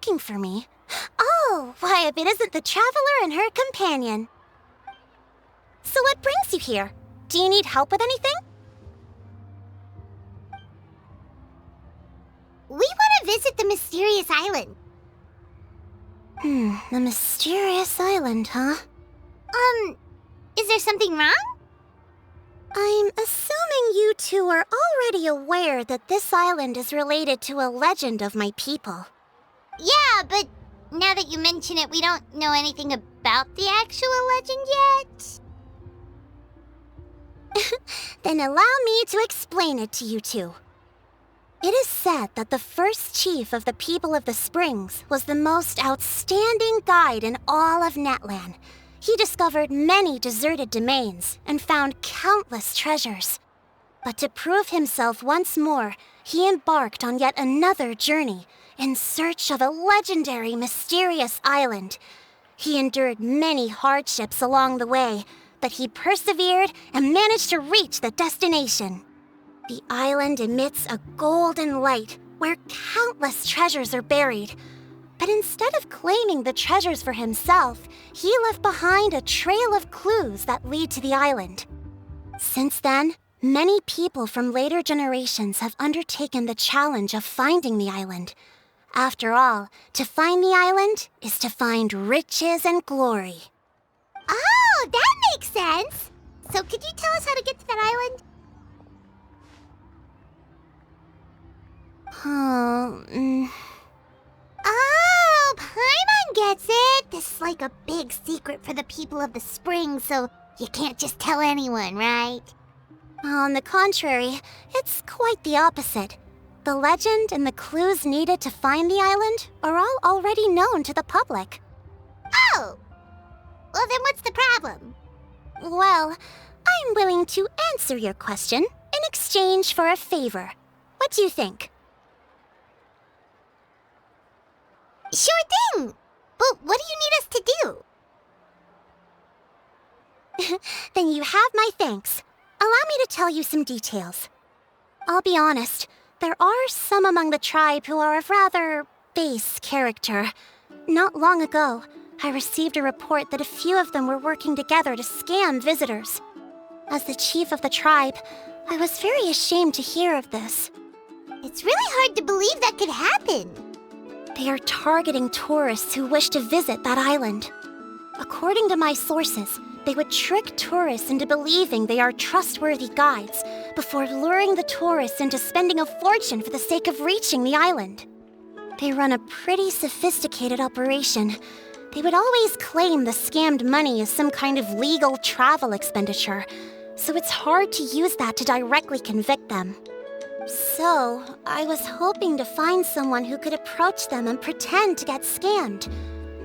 looking for me? Oh, why, if it isn't the traveler and her companion. So what brings you here? Do you need help with anything? We want to visit the mysterious island. The mysterious island, huh? Is there something wrong? I'm assuming you two are already aware that this island is related to a legend of my people. Yeah, but now that you mention it, we don't know anything about the actual legend yet. Then allow me to explain it to you two. It is said that the first chief of the people of the Springs was the most outstanding guide in all of Natlan. He discovered many deserted domains and found countless treasures. But to prove himself once more, he embarked on yet another journey in search of a legendary, mysterious island. He endured many hardships along the way, but he persevered and managed to reach the destination. The island emits a golden light where countless treasures are buried. But instead of claiming the treasures for himself, he left behind a trail of clues that lead to the island. Since then, many people from later generations have undertaken the challenge of finding the island. After all, to find the island is to find riches and glory. Oh, that makes sense. So could you tell us how to get to that island? Oh, Paimon gets it. This is like a big secret for the people of the spring, so you can't just tell anyone, right? On the contrary, it's quite the opposite. The legend and the clues needed to find the island are all already known to the public. Oh! Well, then what's the problem? Well, I'm willing to answer your question in exchange for a favor. What do you think? Sure thing! But what do you need us to do? Then you have my thanks. Allow me to tell you some details. I'll be honest, there are some among the tribe who are of rather base character. Not long ago, I received a report that a few of them were working together to scam visitors. As the chief of the tribe, I was very ashamed to hear of this. It's really hard to believe that could happen. They are targeting tourists who wish to visit that island. According to my sources, they would trick tourists into believing they are trustworthy guides before luring the tourists into spending a fortune for the sake of reaching the island. They run a pretty sophisticated operation. They would always claim the scammed money as some kind of legal travel expenditure, so it's hard to use that to directly convict them. So, I was hoping to find someone who could approach them and pretend to get scammed.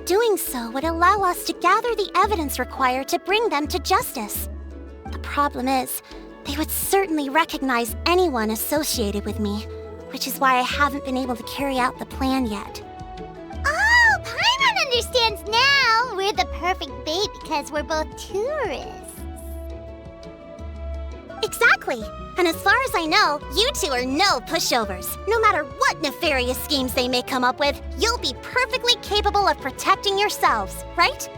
Doing so would allow us to gather the evidence required to bring them to justice. The problem is, they would certainly recognize anyone associated with me, which is why I haven't been able to carry out the plan yet. Oh, Paimon understands now! We're the perfect bait because we're both tourists. Exactly! And as far as I know, you two are no pushovers. No matter what nefarious schemes they may come up with, you'll be perfectly capable of protecting yourselves, right?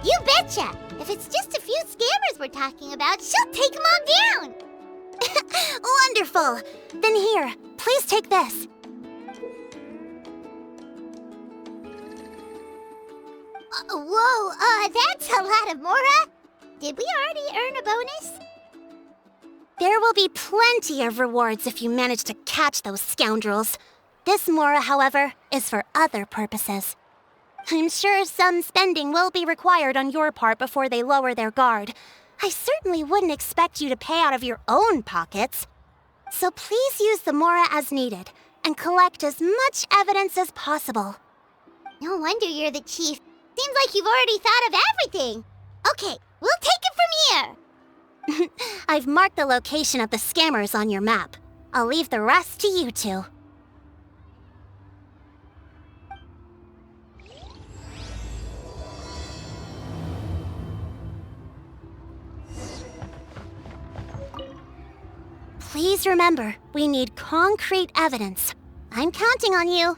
You betcha! If it's just a few scammers we're talking about, she'll take them all down! Wonderful! Then here, please take this. Whoa, that's a lot of Mora! Did we already earn a bonus? There will be plenty of rewards if you manage to catch those scoundrels. This Mora, however, is for other purposes. I'm sure some spending will be required on your part before they lower their guard. I certainly wouldn't expect you to pay out of your own pockets. So please use the Mora as needed and collect as much evidence as possible. No wonder you're the chief. Seems like you've already thought of everything. Okay, we'll take it from here. I've marked the location of the scammers on your map. I'll leave the rest to you two. Please remember, we need concrete evidence. I'm counting on you.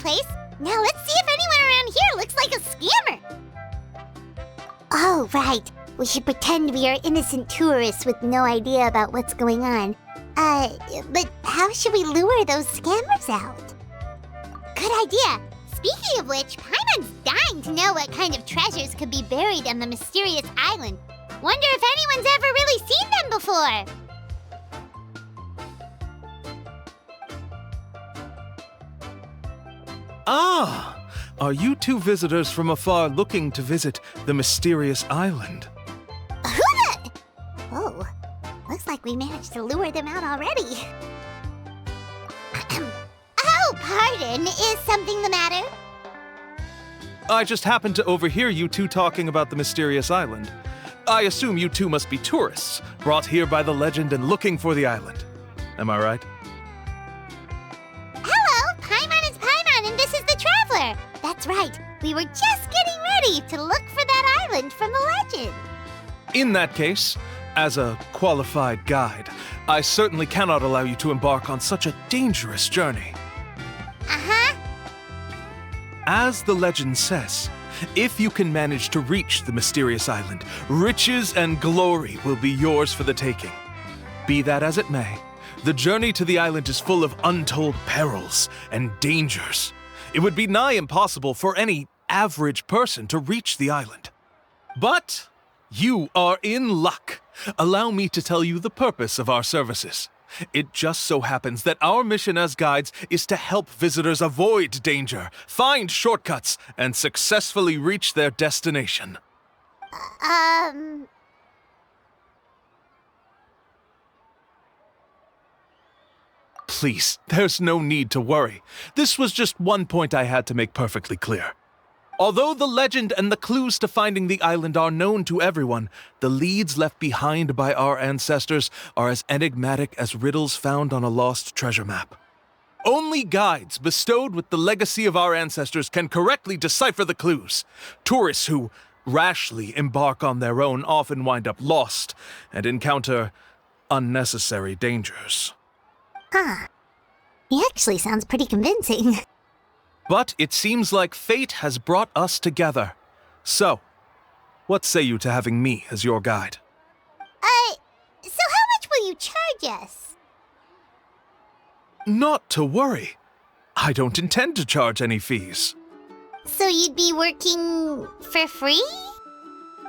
place. Now let's see if anyone around here looks like a scammer. Oh, right. We should pretend we are innocent tourists with no idea about what's going on. But how should we lure those scammers out? Good idea. Speaking of which, Paimon's dying to know what kind of treasures could be buried on the mysterious island. Wonder if anyone's ever really seen them before. Ah! Are you two visitors from afar looking to visit the mysterious island? Oh, looks like we managed to lure them out already. Oh, pardon. Is something the matter? I just happened to overhear you two talking about the mysterious island. I assume you two must be tourists, brought here by the legend and looking for the island. Am I right? Hello, Paimon is Paimon, and this is the Traveler. That's right. We were just getting ready to look for that island from the legend. In that case, as a qualified guide, I certainly cannot allow you to embark on such a dangerous journey. Uh-huh. As the legend says, if you can manage to reach the mysterious island, riches and glory will be yours for the taking. Be that as it may, the journey to the island is full of untold perils and dangers. It would be nigh impossible for any average person to reach the island. But you are in luck. Allow me to tell you the purpose of our services. It just so happens that our mission as guides is to help visitors avoid danger, find shortcuts, and successfully reach their destination. Please, there's no need to worry. This was just one point I had to make perfectly clear. Although the legend and the clues to finding the island are known to everyone, the leads left behind by our ancestors are as enigmatic as riddles found on a lost treasure map. Only guides bestowed with the legacy of our ancestors can correctly decipher the clues. Tourists who rashly embark on their own often wind up lost and encounter unnecessary dangers. Huh. He actually sounds pretty convincing. But it seems like fate has brought us together. So, what say you to having me as your guide? So how much will you charge us? Not to worry. I don't intend to charge any fees. So you'd be working for free?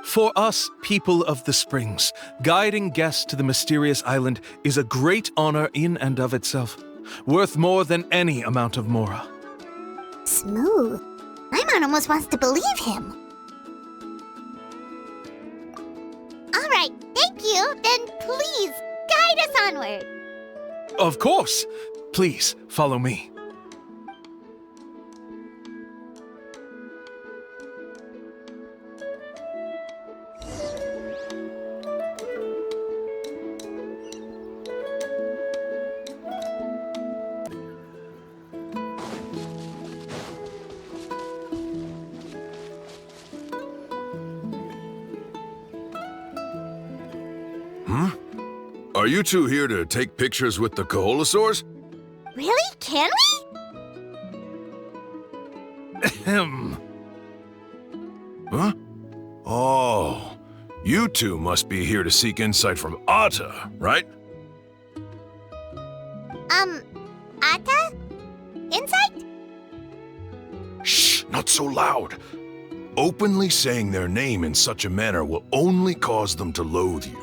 For us, people of the Springs, guiding guests to the mysterious island is a great honor in and of itself, worth more than any amount of mora. Smooth. Paimon almost wants to believe him. All right, thank you. Then please, guide us onward. Of course. Please, follow me. Are you two here to take pictures with the Koholosaurs? Really? Can we? Ahem. Huh? Oh, you two must be here to seek insight from Atta, right? Atta? Insight? Shh, not so loud. Openly saying their name in such a manner will only cause them to loathe you.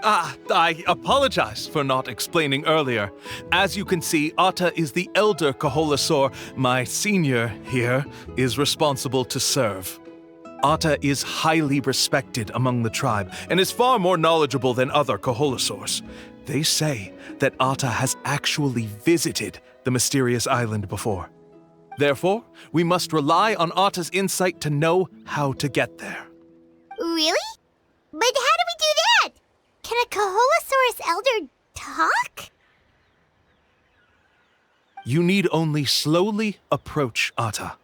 I apologize for not explaining earlier. As you can see, Atta is the elder Koholosaur. My senior here is responsible to serve. Atta is highly respected among the tribe and is far more knowledgeable than other Koholosaurs. They say that Atta has actually visited the mysterious island before. Therefore, we must rely on Atta's insight to know how to get there. Really? But how do we do that? Can a Koholosaurus elder talk? You need only slowly approach Atta.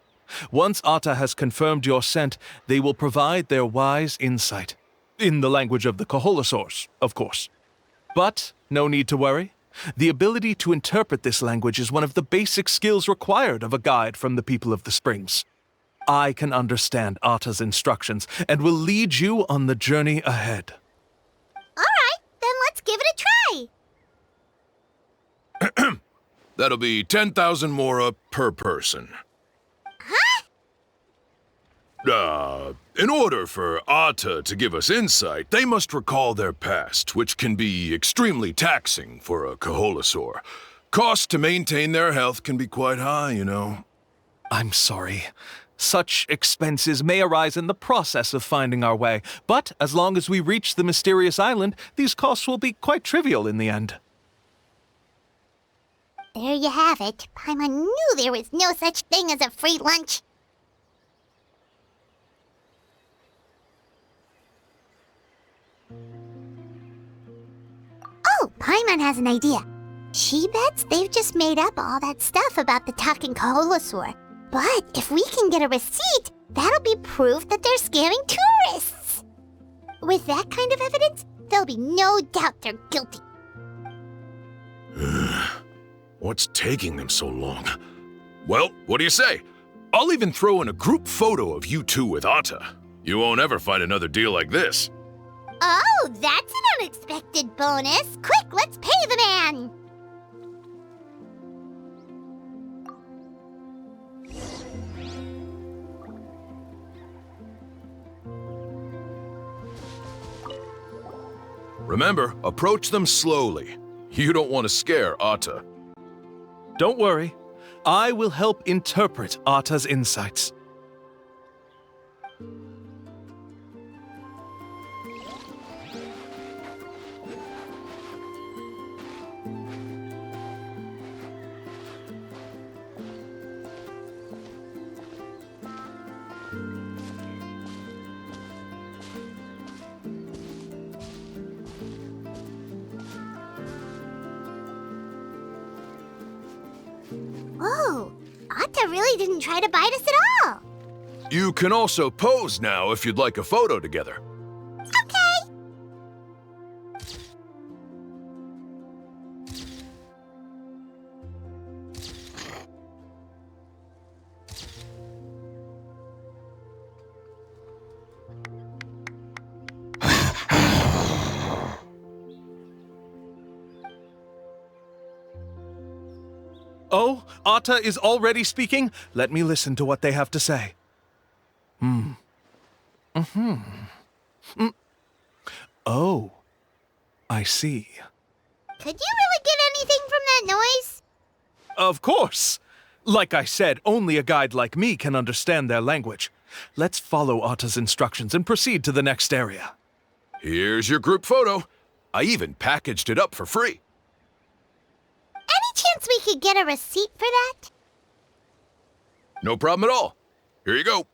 Once Atta has confirmed your scent, they will provide their wise insight. In the language of the Koholosaurs, of course. But no need to worry. The ability to interpret this language is one of the basic skills required of a guide from the people of the Springs. I can understand Atta's instructions and will lead you on the journey ahead. All right, then let's give it a try. That'll be 10,000 mora per person. In order for Atta to give us insight, they must recall their past, which can be extremely taxing for a Kaholosaur. Cost to maintain their health can be quite high, you know. I'm sorry. Such expenses may arise in the process of finding our way, but as long as we reach the mysterious island, these costs will be quite trivial in the end. There you have it. Paimon knew there was no such thing as a free lunch. Oh, Paimon has an idea. She bets they've just made up all that stuff about the talking Kaholosaur. But if we can get a receipt, that'll be proof that they're scamming tourists. With that kind of evidence, there'll be no doubt they're guilty. What's taking them so long? Well, what do you say? I'll even throw in a group photo of you two with Atta. You won't ever find another deal like this. Oh, that's an unexpected bonus. Quick, let's pay the man. Remember, approach them slowly. You don't want to scare Atta. Don't worry. I will help interpret Atta's insights. Whoa, Atta really didn't try to bite us at all. You can also pose now if you'd like a photo together. Okay. Oh, Atta is already speaking? Let me listen to what they have to say. Oh, I see. Could you really get anything from that noise? Of course! Like I said, only a guide like me can understand their language. Let's follow Atta's instructions and proceed to the next area. Here's your group photo. I even packaged it up for free. Any chance we could get a receipt for that? No problem at all. Here you go.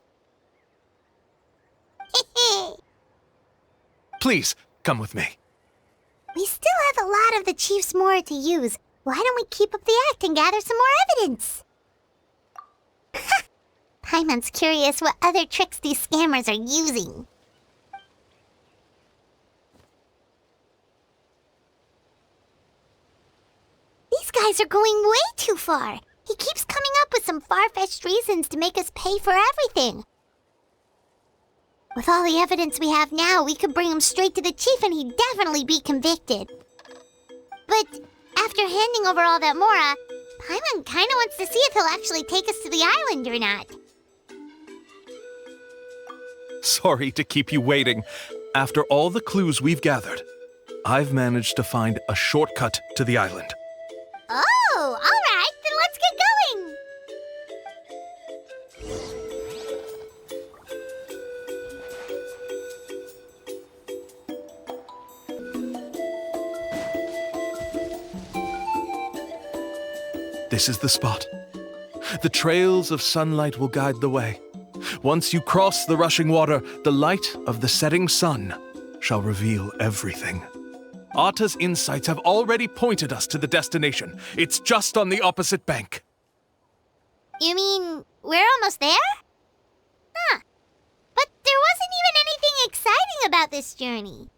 Please, come with me. We still have a lot of the Chief's Mora to use. Why don't we keep up the act and gather some more evidence? Paimon's curious what other tricks these scammers are using. These guys are going way too far. He keeps coming up with some far-fetched reasons to make us pay for everything. With all the evidence we have now, we could bring him straight to the chief and he'd definitely be convicted. But after handing over all that Mora, Paimon kinda wants to see if he'll actually take us to the island or not. Sorry to keep you waiting. After all the clues we've gathered, I've managed to find a shortcut to the island. Oh, all right, then let's get going. This is the spot. The trails of sunlight will guide the way. Once you cross the rushing water, the light of the setting sun shall reveal everything. Atta's insights have already pointed us to the destination. It's just on the opposite bank. You mean we're almost there? Huh. But there wasn't even anything exciting about this journey.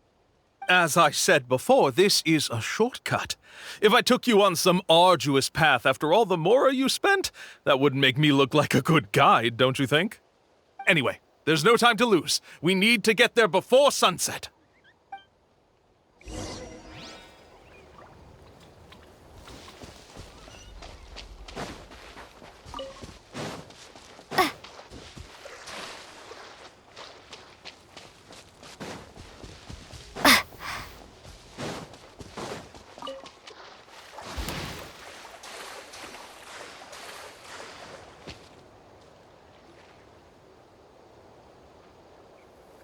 As I said before, this is a shortcut. If I took you on some arduous path after all the mora you spent, that wouldn't make me look like a good guide, don't you think? Anyway, there's no time to lose. We need to get there before sunset.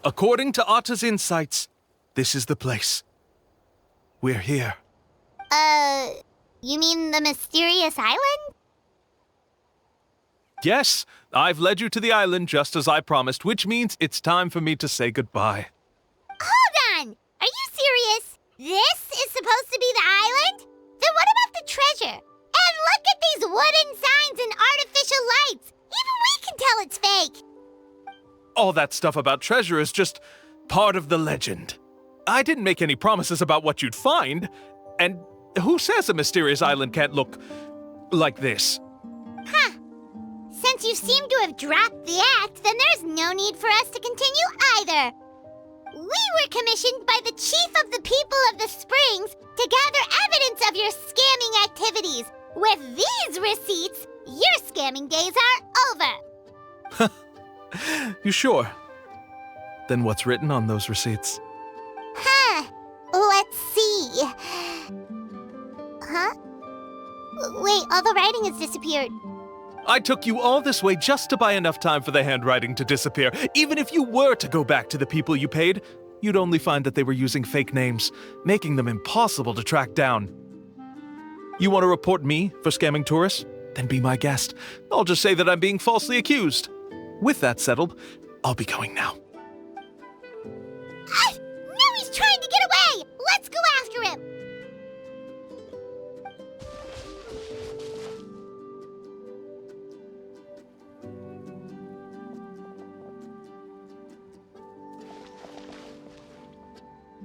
According to Atta's insights, this is the place. We're here. You mean the mysterious island? Yes, I've led you to the island just as I promised, which means it's time for me to say goodbye. Hold on! Are you serious? This is supposed to be the island? Then what about the treasure? And look at these wooden signs and artificial lights! Even we can tell it's fake! All that stuff about treasure is just part of the legend. I didn't make any promises about what you'd find. And who says a mysterious island can't look like this? Huh. Since you seem to have dropped the act, then there's no need for us to continue either. We were commissioned by the chief of the people of the Springs to gather evidence of your scamming activities. With these receipts, your scamming days are over. You sure? Then what's written on those receipts? Huh. Let's see. Huh? Wait, all the writing has disappeared. I took you all this way just to buy enough time for the handwriting to disappear. Even if you were to go back to the people you paid, you'd only find that they were using fake names, making them impossible to track down. You want to report me for scamming tourists? Then be my guest. I'll just say that I'm being falsely accused. With that settled, I'll be going now. Now he's trying to get away! Let's go after him!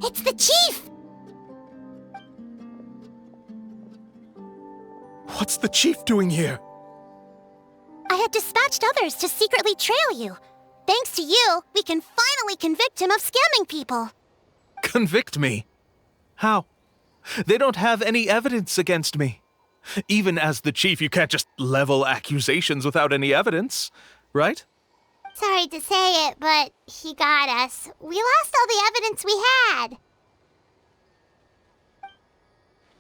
It's the chief! What's the chief doing here? I had dispatched others to secretly trail you. Thanks to you, we can finally convict him of scamming people. Convict me? How? They don't have any evidence against me. Even as the chief, you can't just level accusations without any evidence, right? Sorry to say it, but he got us. We lost all the evidence we had.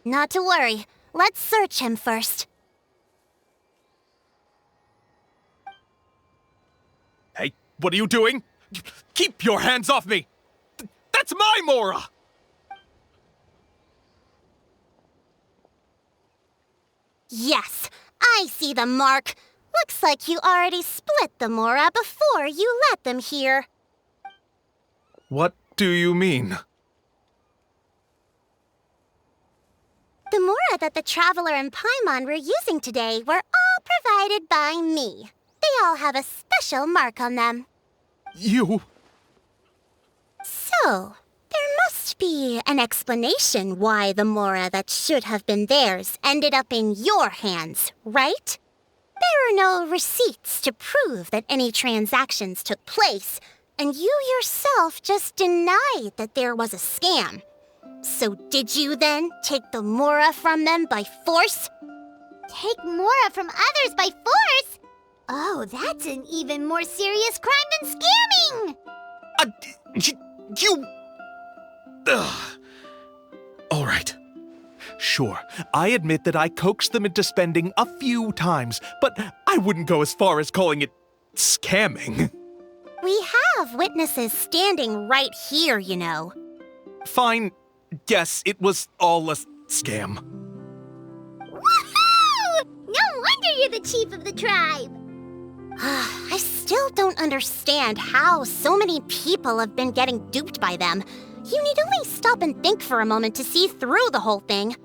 Not to worry. Let's search him first. Hey, what are you doing? Keep your hands off me! That's my Mora! Yes, I see the mark. Looks like you already split the Mora before you let them here. What do you mean? The Mora that the Traveler and Paimon were using today were all provided by me. They all have a special mark on them. You... So, there must be an explanation why the Mora that should have been theirs ended up in your hands, right? There are no receipts to prove that any transactions took place, and you yourself just denied that there was a scam. So did you then take the Mora from them by force? Take Mora from others by force? Oh, that's an even more serious crime than scamming! You... All right. Sure, I admit that I coaxed them into spending a few times, but I wouldn't go as far as calling it scamming. We have witnesses standing right here, you know. Fine. Yes, it was all a scam. Woohoo! No wonder you're the chief of the tribe! I still don't understand how so many people have been getting duped by them. You need only stop and think for a moment to see through the whole thing.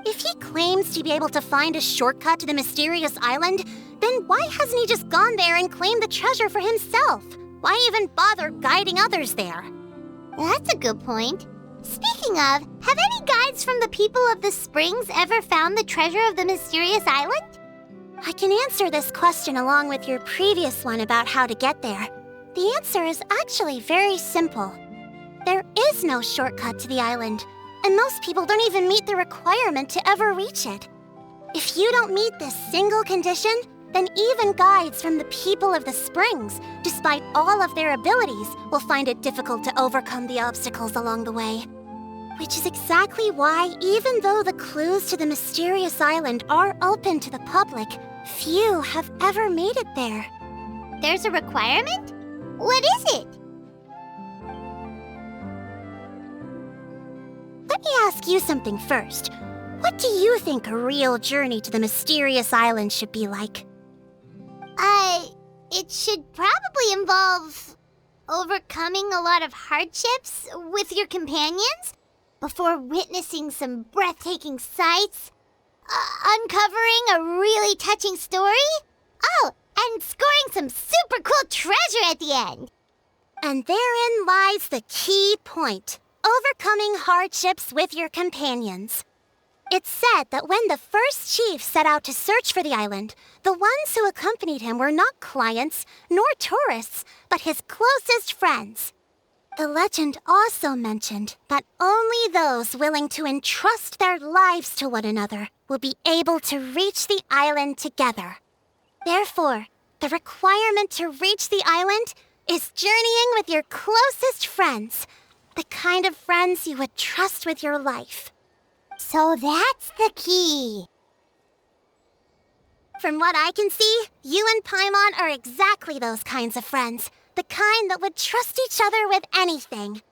If he claims to be able to find a shortcut to the mysterious island, then why hasn't he just gone there and claimed the treasure for himself? Why even bother guiding others there? That's a good point. Speaking of, have any guides from the people of the springs ever found the treasure of the mysterious island? I can answer this question along with your previous one about how to get there. The answer is actually very simple. There is no shortcut to the island, and most people don't even meet the requirement to ever reach it. If you don't meet this single condition, then even guides from the people of the springs, despite all of their abilities, will find it difficult to overcome the obstacles along the way. Which is exactly why, even though the clues to the mysterious island are open to the public, few have ever made it there. There's a requirement? What is it? Let me ask you something first. What do you think a real journey to the mysterious island should be like? It should probably involve overcoming a lot of hardships with your companions before witnessing some breathtaking sights, uncovering a really touching story, and scoring some super cool treasure at the end. And therein lies the key point. Overcoming hardships with your companions. It's said that when the first chief set out to search for the island, the ones who accompanied him were not clients nor tourists, but his closest friends. The legend also mentioned that only those willing to entrust their lives to one another will be able to reach the island together. Therefore, the requirement to reach the island is journeying with your closest friends, the kind of friends you would trust with your life. So that's the key. From what I can see, you and Paimon are exactly those kinds of friends. The kind that would trust each other with anything.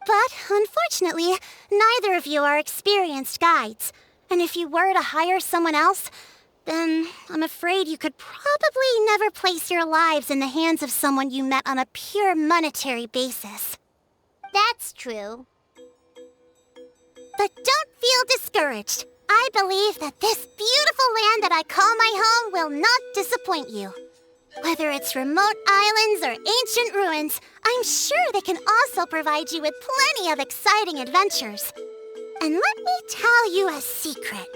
But, unfortunately, neither of you are experienced guides. And if you were to hire someone else, then I'm afraid you could probably never place your lives in the hands of someone you met on a pure monetary basis. That's true. But don't feel discouraged. I believe that this beautiful land that I call my home will not disappoint you. Whether it's remote islands or ancient ruins, I'm sure they can also provide you with plenty of exciting adventures. And let me tell you a secret.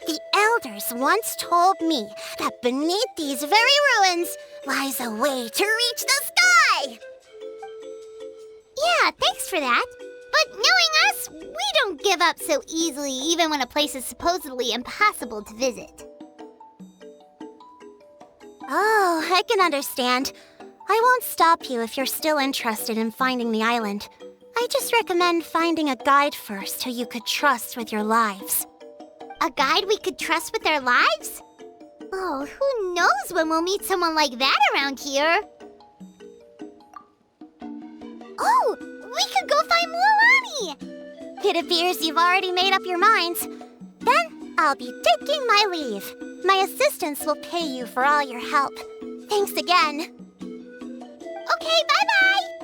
The elders once told me that beneath these very ruins lies a way to reach the sky! Yeah, thanks for that. But knowing us, we don't give up so easily even when a place is supposedly impossible to visit. Oh, I can understand. I won't stop you if you're still interested in finding the island. I just recommend finding a guide first who you could trust with your lives. A guide we could trust with our lives? Oh, who knows when we'll meet someone like that around here? Oh, we could go find Mualani! It appears you've already made up your minds. Then I'll be taking my leave. My assistants will pay you for all your help. Thanks again. Okay, bye-bye!